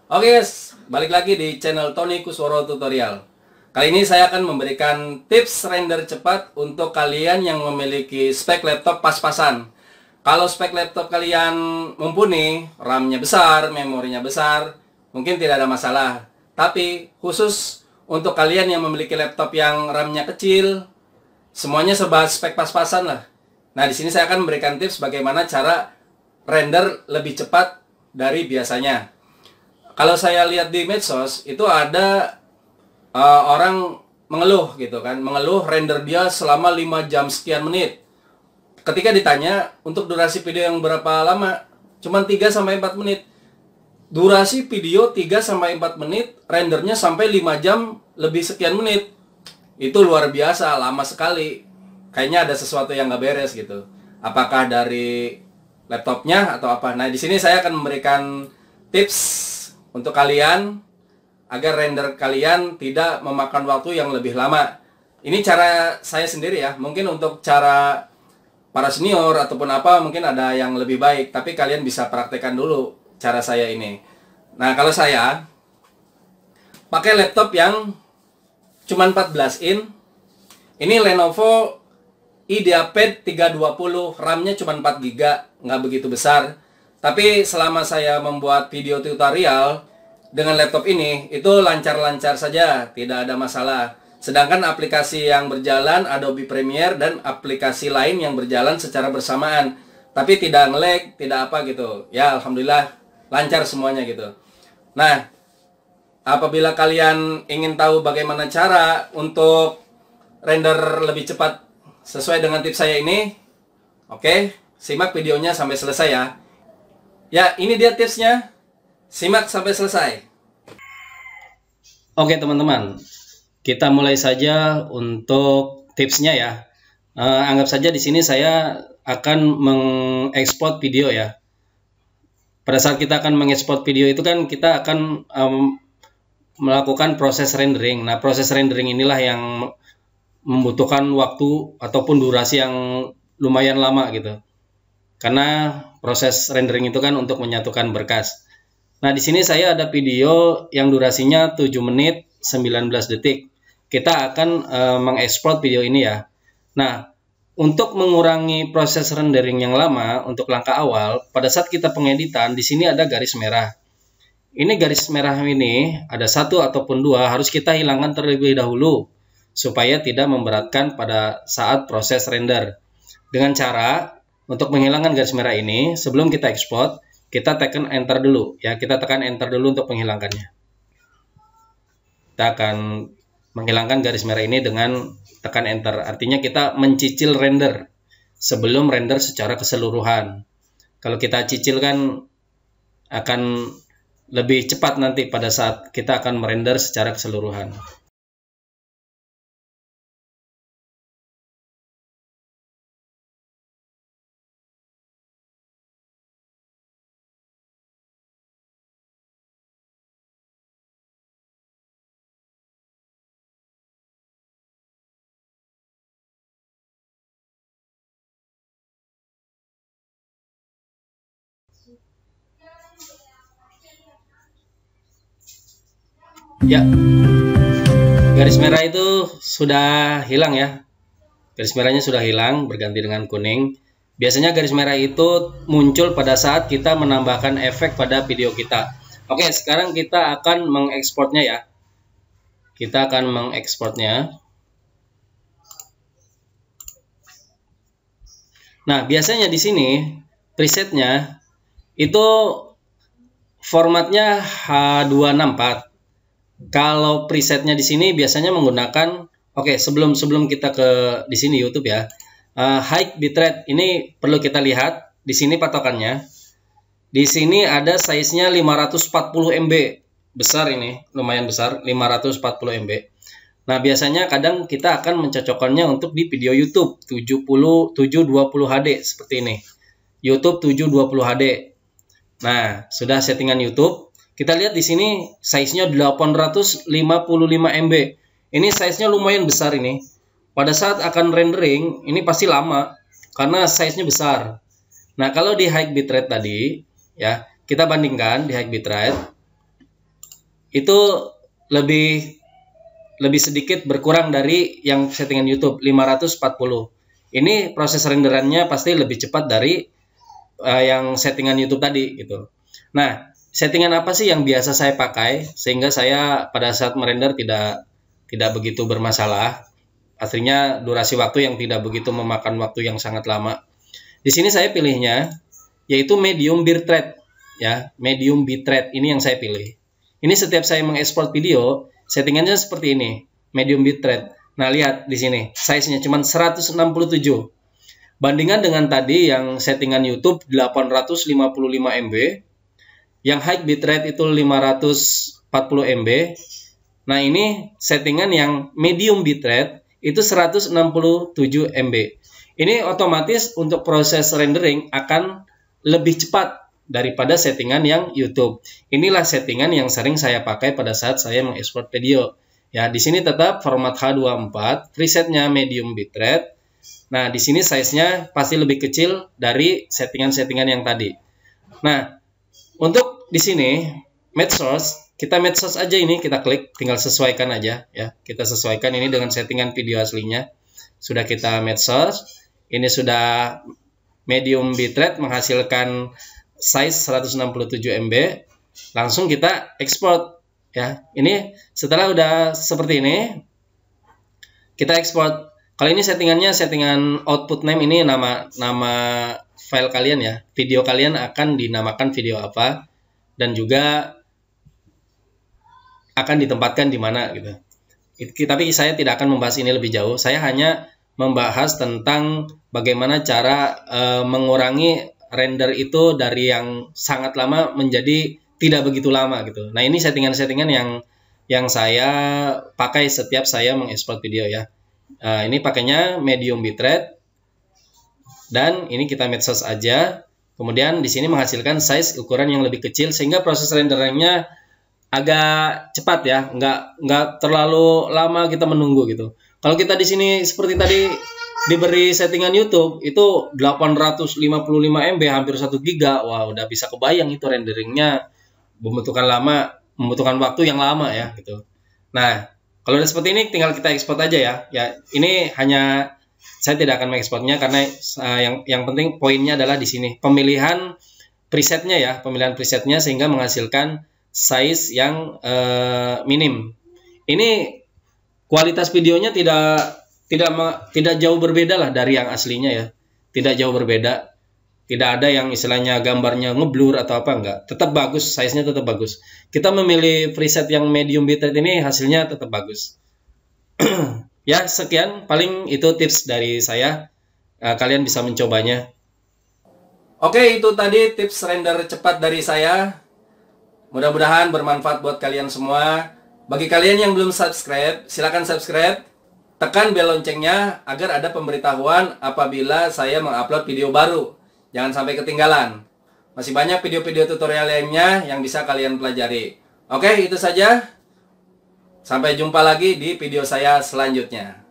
Oke guys, balik lagi di channel Tony Kusworo Tutorial. Kali ini saya akan memberikan tips render cepat untuk kalian yang memiliki spek laptop pas-pasan. Kalau spek laptop kalian mumpuni, RAM-nya besar, memorinya besar, mungkin tidak ada masalah. Tapi khusus untuk kalian yang memiliki laptop yang RAM-nya kecil, semuanya serba spek pas-pasan lah. Nah, di sini saya akan memberikan tips bagaimana cara render lebih cepat dari biasanya. Kalau saya lihat di medsos itu ada orang mengeluh gitu kan, mengeluh render dia selama 5 jam sekian menit. Ketika ditanya untuk durasi video yang berapa lama, cuma 3 sampai 4 menit. Durasi video 3 sampai 4 menit, rendernya sampai 5 jam lebih sekian menit. Itu luar biasa, lama sekali. Kayaknya ada sesuatu yang nggak beres gitu. Apakah dari laptopnya atau apa? Nah, di sini saya akan memberikan tips untuk kalian agar render kalian tidak memakan waktu yang lebih lama. Ini cara saya sendiri ya. Mungkin untuk cara para senior ataupun apa mungkin ada yang lebih baik, tapi kalian bisa praktekkan dulu cara saya ini. Nah, kalau saya pakai laptop yang cuma 14 in. Ini Lenovo IdeaPad 320, RAM-nya cuma 4 GB, nggak begitu besar. Tapi selama saya membuat video tutorial dengan laptop ini, itu lancar-lancar saja, tidak ada masalah. Sedangkan aplikasi yang berjalan, Adobe Premiere dan aplikasi lain yang berjalan secara bersamaan. Tapi tidak nge-lag, tidak apa gitu. Ya, Alhamdulillah, lancar semuanya gitu. Nah, apabila kalian ingin tahu bagaimana cara untuk render lebih cepat sesuai dengan tips saya ini, oke, simak videonya sampai selesai ya. Ya, ini dia tipsnya. Simak sampai selesai. Oke teman-teman, kita mulai saja untuk tipsnya ya. Anggap saja di sini saya akan mengekspor video ya. Pada saat kita akan mengekspor video itu kan kita akan melakukan proses rendering. Nah, proses rendering inilah yang membutuhkan waktu ataupun durasi yang lumayan lama gitu. Karena proses rendering itu kan untuk menyatukan berkas. Nah, di sini saya ada video yang durasinya 7 menit 19 detik. Kita akan mengekspor video ini ya. Nah, untuk mengurangi proses rendering yang lama untuk langkah awal, pada saat kita pengeditan, di sini ada garis merah. Ini garis merah ini ada 1 ataupun 2 harus kita hilangkan terlebih dahulu supaya tidak memberatkan pada saat proses render. Dengan cara untuk menghilangkan garis merah ini, sebelum kita ekspor, kita tekan enter dulu ya. Kita tekan enter dulu untuk menghilangkannya. Kita akan menghilangkan garis merah ini dengan tekan enter. Artinya kita mencicil render sebelum render secara keseluruhan. Kalau kita cicil kan akan lebih cepat nanti pada saat kita akan merender secara keseluruhan. Ya, garis merah itu sudah hilang ya. Garis merahnya sudah hilang, berganti dengan kuning. Biasanya garis merah itu muncul pada saat kita menambahkan efek pada video kita. Oke, sekarang kita akan mengekspornya ya. Kita akan mengekspornya. Nah, biasanya di sini presetnya itu formatnya H264. Kalau presetnya di sini biasanya menggunakan, oke, sebelum kita ke di sini YouTube ya, high bitrate ini perlu kita lihat di sini patokannya. Di sini ada size-nya 540 MB, besar ini, lumayan besar, 540 MB. Nah, biasanya kadang kita akan mencocokkannya untuk di video YouTube 720 HD seperti ini. YouTube 720 HD. Nah, sudah settingan YouTube. Kita lihat di sini size-nya 855 MB. Ini size-nya lumayan besar ini. Pada saat akan rendering, ini pasti lama karena size-nya besar. Nah, kalau di high bitrate tadi, ya, kita bandingkan di high bitrate. itu lebih sedikit berkurang dari yang settingan YouTube 540. Ini proses renderannya pasti lebih cepat dari yang settingan YouTube tadi gitu. Nah, settingan apa sih yang biasa saya pakai sehingga saya pada saat merender tidak begitu bermasalah? Artinya durasi waktu yang tidak begitu memakan waktu yang sangat lama. Di sini saya pilihnya yaitu medium bitrate ya, medium bitrate ini yang saya pilih. Ini setiap saya mengekspor video, settingannya seperti ini, medium bitrate. Nah, lihat di sini, size-nya cuma 167. Bandingan dengan tadi yang settingan YouTube 855 MB, yang high bitrate itu 540 MB. Nah, ini settingan yang medium bitrate itu 167 MB. Ini otomatis untuk proses rendering akan lebih cepat daripada settingan yang YouTube. Inilah settingan yang sering saya pakai pada saat saya mengekspor video. Ya, di sini tetap format H24, presetnya medium bitrate. Nah, di sini size-nya pasti lebih kecil dari settingan-settingan yang tadi. Nah, untuk di sini match source, kita match source aja ini, kita klik, tinggal sesuaikan aja ya. Kita sesuaikan ini dengan settingan video aslinya. Sudah kita match source. Ini sudah medium bitrate menghasilkan size 167 MB. Langsung kita ekspor ya. Ini setelah udah seperti ini, kita ekspor. Kalau ini settingannya settingan output name, ini nama file kalian ya. Video kalian akan dinamakan video apa dan juga akan ditempatkan di mana gitu. Tapi saya tidak akan membahas ini lebih jauh. Saya hanya membahas tentang bagaimana cara mengurangi render itu dari yang sangat lama menjadi tidak begitu lama gitu. Nah, ini settingan-settingan yang saya pakai setiap saya mengekspor video ya. Ini pakainya medium bitrate dan ini kita match source aja. Kemudian di sini menghasilkan size ukuran yang lebih kecil sehingga proses renderingnya agak cepat ya, nggak terlalu lama kita menunggu gitu. Kalau kita di sini seperti tadi diberi settingan YouTube itu 855 MB hampir 1 giga, wah udah bisa kebayang itu renderingnya membutuhkan waktu yang lama ya gitu. Nah, kalau udah seperti ini tinggal kita ekspor aja ya. Ya, ini hanya saya tidak akan mengekspornya karena yang penting poinnya adalah di sini pemilihan presetnya ya, pemilihan presetnya sehingga menghasilkan size yang minim. Ini kualitas videonya tidak jauh berbeda lah dari yang aslinya ya. Tidak jauh berbeda. Tidak ada yang istilahnya gambarnya ngeblur atau apa, enggak. Tetap bagus, size-nya tetap bagus. Kita memilih preset yang medium bitrate ini hasilnya tetap bagus. Ya, sekian paling itu tips dari saya. Kalian bisa mencobanya. Oke, itu tadi tips render cepat dari saya. Mudah-mudahan bermanfaat buat kalian semua. Bagi kalian yang belum subscribe, silakan subscribe. Tekan bel loncengnya agar ada pemberitahuan apabila saya mengupload video baru. Jangan sampai ketinggalan. Masih banyak video-video tutorial lainnya yang bisa kalian pelajari. Oke, itu saja. Sampai jumpa lagi di video saya selanjutnya.